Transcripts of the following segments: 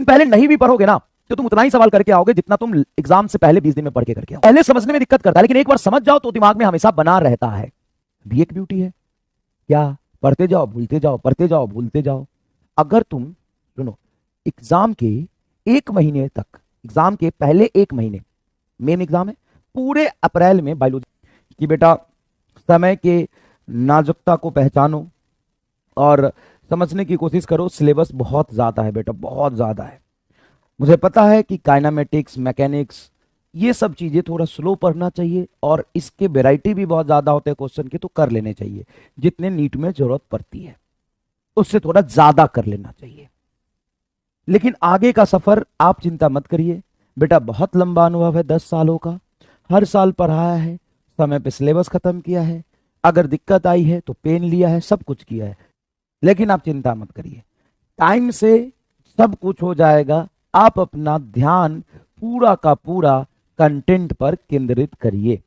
पहले नहीं भी पढ़ोगे ना तो तुम उतना ही सवाल करके आओगे जितना तुम एग्जाम से पहले 20 दिन में पढ़ के करके आओ। पहले समझने में दिक्कत करता है, लेकिन एक बार समझ जाओ तो दिमाग में हमेशा बना रहता है। भी एक ब्यूटी है क्या, पढ़ते जाओ भूलते जाओ, पढ़ते जाओ भूलते जाओ। अगर तुम सुनो, एग्जाम के एक महीने तक, एग्जाम के पहले एक महीने, मेन एग्जाम है, पूरे अप्रैल में बायोलॉजी की बेटा समय के नाजुकता को पहचानो और समझने की कोशिश करो। सिलेबस बहुत ज्यादा है बेटा, बहुत ज्यादा है। मुझे पता है कि काइनेमेटिक्स, मैकेनिक्स, ये सब चीजें थोड़ा स्लो पढ़ना चाहिए और इसके वैरायटी भी बहुत ज्यादा होते हैं क्वेश्चन के, तो कर लेने चाहिए। जितने नीट में जरूरत पड़ती है उससे थोड़ा ज्यादा कर लेना चाहिए। लेकिन आगे का सफर आप चिंता मत करिए बेटा, बहुत लंबा अनुभव है 10 सालों का, हर साल पढ़ाया है, समय पे सिलेबस खत्म किया है, अगर दिक्कत आई है तो पेन लिया है, सब कुछ किया है। लेकिन आप चिंता मत करिए, टाइम से सब कुछ हो जाएगा। आप अपना ध्यान पूरा का पूरा कंटेंट पर केंद्रित करिए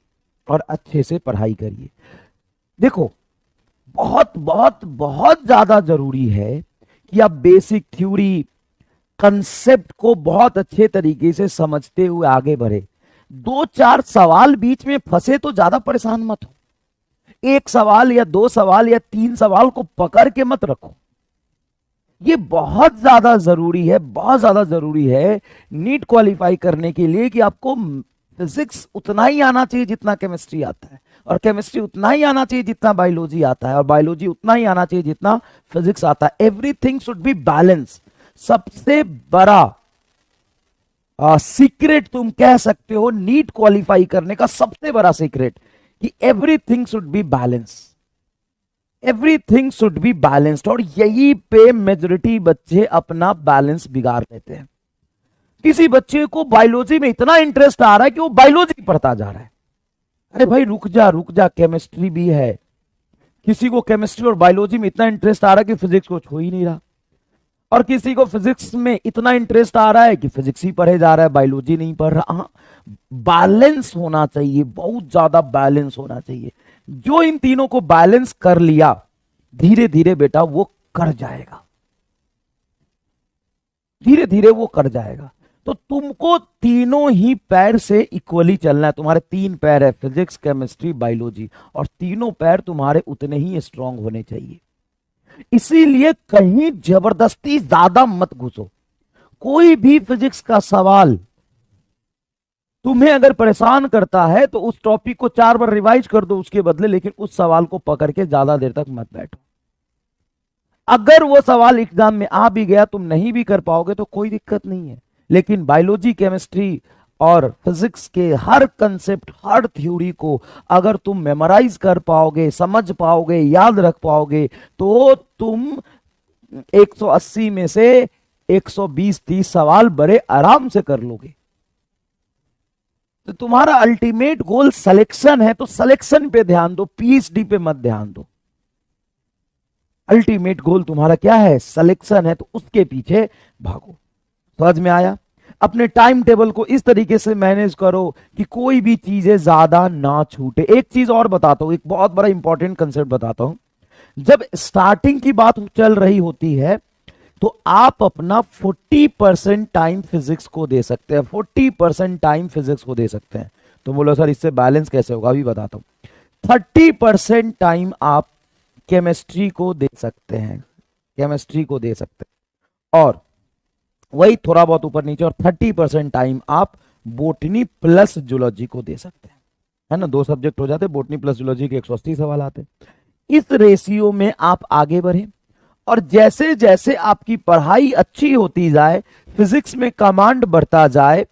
और अच्छे से पढ़ाई करिए। देखो, बहुत बहुत बहुत ज्यादा जरूरी है कि आप बेसिक थ्योरी, कंसेप्ट को बहुत अच्छे तरीके से समझते हुए आगे बढ़े। 2-4 सवाल बीच में फंसे तो ज्यादा परेशान मत हो। एक सवाल या 2 सवाल या 3 सवाल को पकड़ के मत रखो। ये बहुत ज्यादा जरूरी है, बहुत ज्यादा जरूरी है नीट क्वालिफाई करने के लिए कि आपको फिजिक्स उतना ही आना चाहिए जितना केमिस्ट्री आता है, और केमिस्ट्री उतना ही आना चाहिए जितना बायोलॉजी आता है, और बायोलॉजी उतना ही आना चाहिए जितना फिजिक्स आता है। Everything should be balance. सबसे बड़ा सीक्रेट तुम कह सकते हो नीट क्वालिफाई करने का, सबसे बड़ा सीक्रेट कि everything should be balance, everything should be balanced. और यही पे मेजॉरिटी बच्चे अपना बैलेंस बिगाड़ लेते हैं। किसी बच्चे को बायोलॉजी में इतना इंटरेस्ट आ रहा है कि वो बायोलॉजी पढ़ता जा रहा है। अरे भाई रुक जा, केमिस्ट्री भी है। किसी को केमिस्ट्री और बायोलॉजी में इतना इंटरेस्ट आ रहा है कि फिजिक्स को छू ही नहीं रहा, और किसी को फिजिक्स में इतना इंटरेस्ट आ रहा है कि फिजिक्स ही पढ़े जा रहा है, बायोलॉजी नहीं पढ़ रहा। हाँ, बैलेंस होना चाहिए, बहुत ज्यादा बैलेंस होना चाहिए। जो इन तीनों को बैलेंस कर लिया, धीरे धीरे बेटा वो कर जाएगा, धीरे धीरे वो कर जाएगा। तो तुमको तीनों ही पैर से इक्वली चलना है। तुम्हारे 3 पैर है, फिजिक्स, केमिस्ट्री, बायोलॉजी, और तीनों पैर तुम्हारे उतने ही स्ट्रांग होने चाहिए। इसीलिए कहीं जबरदस्ती ज्यादा मत घुसो। कोई भी फिजिक्स का सवाल तुम्हें अगर परेशान करता है तो उस टॉपिक को 4 बार रिवाइज कर दो उसके बदले, लेकिन उस सवाल को पकड़ के ज्यादा देर तक मत बैठो। अगर वो सवाल एग्जाम में आ भी गया, तुम नहीं भी कर पाओगे तो कोई दिक्कत नहीं है, लेकिन बायोलॉजी, केमिस्ट्री और फिजिक्स के हर कंसेप्ट, हर थ्योरी को अगर तुम मेमोराइज कर पाओगे, समझ पाओगे, याद रख पाओगे, तो तुम 180 में से 120-30 सवाल बड़े आराम से कर लोगे। तो तुम्हारा अल्टीमेट गोल सिलेक्शन है, तो सिलेक्शन पे ध्यान दो, पीएचडी पे मत ध्यान दो। अल्टीमेट गोल तुम्हारा क्या है? सिलेक्शन है, तो उसके पीछे भागो। समझ में आया? अपने टाइम टेबल को इस तरीके से मैनेज करो कि कोई भी चीजें ज्यादा ना छूटे। एक चीज और बताता हूं, एक बहुत बड़ा इंपॉर्टेंट कंसेप्ट बताता हूं। जब स्टार्टिंग की बात चल रही होती है तो आप अपना 40% टाइम फिजिक्स को दे सकते हैं, 40% टाइम फिजिक्स को दे सकते हैं। तो बोलो सर इससे बैलेंस कैसे होगा? अभी बताता हूं। 30% टाइम आप केमिस्ट्री को दे सकते हैं, केमिस्ट्री को दे सकते हैं, और वही थोड़ा बहुत ऊपर नीचे, और 30% टाइम आप बोटनी प्लस जूलॉजी को दे सकते हैं, है ना। 2 सब्जेक्ट हो जाते, बोटनी प्लस जूलॉजी के 180 सवाल आते। इस रेशियो में आप आगे बढ़े, और जैसे जैसे आपकी पढ़ाई अच्छी होती जाए, फिजिक्स में कमांड बढ़ता जाए,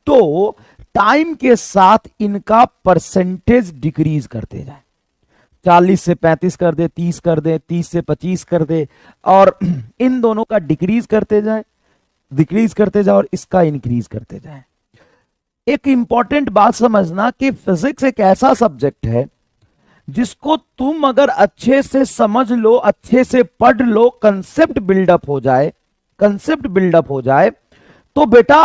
तो टाइम के साथ इनका परसेंटेज डिक्रीज करते जाए। 40 से 35 कर दे, 30 कर दे, 30 से 25 कर दे, और इन दोनों का डिक्रीज करते जाए, डिक्रीज करते जाए, और इसका इंक्रीज करते जाए। एक इंपॉर्टेंट बात समझना कि फिजिक्स एक ऐसा सब्जेक्ट है जिसको तुम अगर अच्छे से समझ लो, अच्छे से पढ़ लो, कंसेप्ट बिल्डअप हो जाए, कंसेप्ट बिल्डअप हो जाए, तो बेटा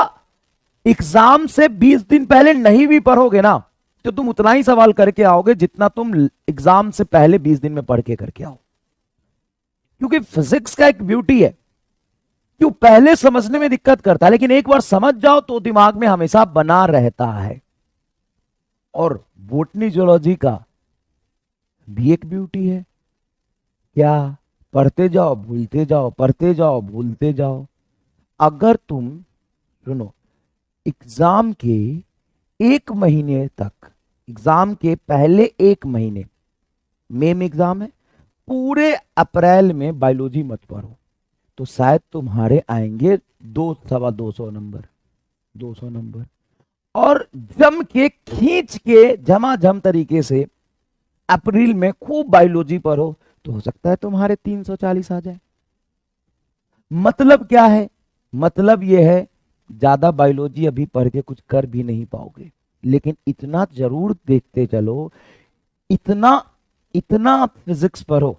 एग्जाम से 20 दिन पहले नहीं भी पढ़ोगे ना तो तुम उतना ही सवाल करके आओगे जितना तुम एग्जाम से पहले 20 दिन में पढ़ के करके आओ। क्योंकि फिजिक्स का एक ब्यूटी है क्यों? पहले समझने में दिक्कत करता है, लेकिन एक बार समझ जाओ तो दिमाग में हमेशा बना रहता है। और बोटनी जूलॉजी का भी एक ब्यूटी है, क्या? पढ़ते जाओ भूलते जाओ, पढ़ते जाओ भूलते जाओ। अगर तुम सुनो, एग्जाम के एक महीने तक, एग्जाम के पहले एक महीने, मई में एग्जाम है, पूरे अप्रैल में बायोलॉजी मत पढ़ो तो शायद तुम्हारे आएंगे 200-250 नंबर, 200 नंबर। और जम के खींच के झमाझम तरीके से अप्रैल में खूब बायोलॉजी पढ़ो तो हो सकता है तुम्हारे 340 आ जाए। मतलब क्या है? मतलब यह है ज्यादा बायोलॉजी अभी पढ़ के कुछ कर भी नहीं पाओगे, लेकिन इतना जरूर देखते चलो, इतना इतना फिजिक्स पढ़ो,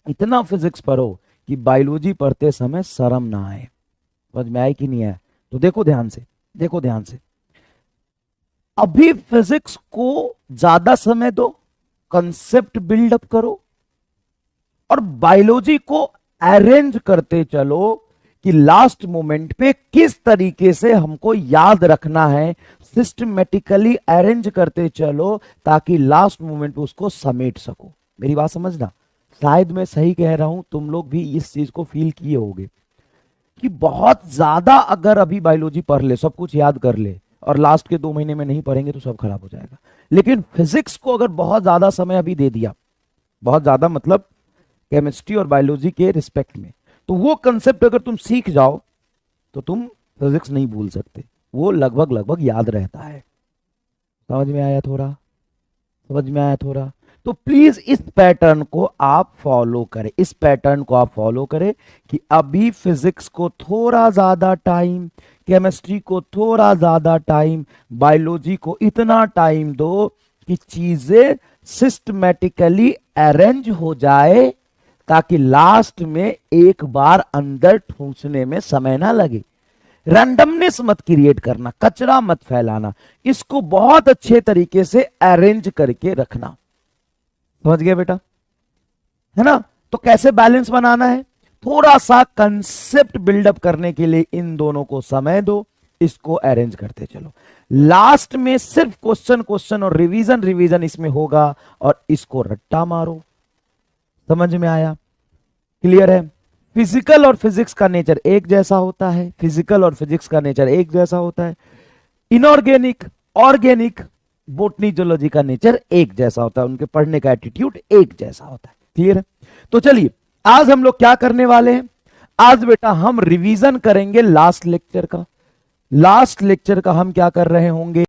इतना फिजिक्स पढ़ो कि बायोलॉजी पढ़ते समय शर्म ना आए। समझ में आए कि नहीं आया? तो देखो ध्यान से, देखो ध्यान से। अभी फिजिक्स को ज्यादा समय दो, कंसेप्ट बिल्डअप करो, और बायोलॉजी को अरेंज करते चलो कि लास्ट मोमेंट पे किस तरीके से हमको याद रखना है। सिस्टमेटिकली अरेंज करते चलो ताकि लास्ट मोमेंट पे उसको समेट सको। मेरी बात समझना, शायद मैं सही कह रहा हूं, तुम लोग भी इस चीज को फील किए होगे कि बहुत ज्यादा अगर अभी बायोलॉजी पढ़ ले, सब कुछ याद कर ले, और लास्ट के 2 महीने में नहीं पढ़ेंगे तो सब खराब हो जाएगा। लेकिन फिजिक्स को अगर बहुत ज्यादा समय अभी दे दिया, बहुत ज्यादा मतलब केमिस्ट्री और बायोलॉजी के रिस्पेक्ट में, तो वो कंसेप्ट अगर तुम सीख जाओ तो तुम फिजिक्स नहीं भूल सकते, वो लगभग लगभग याद रहता है। समझ में आया थोड़ा? समझ में आया थोड़ा? तो प्लीज इस पैटर्न को आप फॉलो करें, इस पैटर्न को आप फॉलो करें कि अभी फिजिक्स को थोड़ा ज्यादा टाइम, केमिस्ट्री को थोड़ा ज्यादा टाइम, बायोलॉजी को इतना टाइम दो कि चीजें सिस्टमेटिकली अरेंज हो जाए ताकि लास्ट में एक बार अंदर ठूंसने में समय ना लगे। रैंडमनेस मत क्रिएट करना, कचरा मत फैलाना, इसको बहुत अच्छे तरीके से अरेंज करके रखना। समझ गए बेटा? है ना? तो कैसे बैलेंस बनाना है? थोड़ा सा कंसेप्ट बिल्डअप करने के लिए इन दोनों को समय दो, इसको अरेंज करते चलो। लास्ट में सिर्फ क्वेश्चन क्वेश्चन और रिवीजन रिवीजन इसमें होगा, और इसको रट्टा मारो। समझ में आया? क्लियर है? फिजिकल और फिजिक्स का नेचर एक जैसा होता है, फिजिकल और फिजिक्स का नेचर एक जैसा होता है। इनऑर्गेनिक, ऑर्गेनिक, बोटनी जूलॉजी का नेचर एक जैसा होता है, उनके पढ़ने का एटीट्यूड एक जैसा होता है। क्लियर है? तो चलिए आज हम लोग क्या करने वाले हैं? आज बेटा हम रिवीजन करेंगे लास्ट लेक्चर का। लास्ट लेक्चर का हम क्या कर रहे होंगे?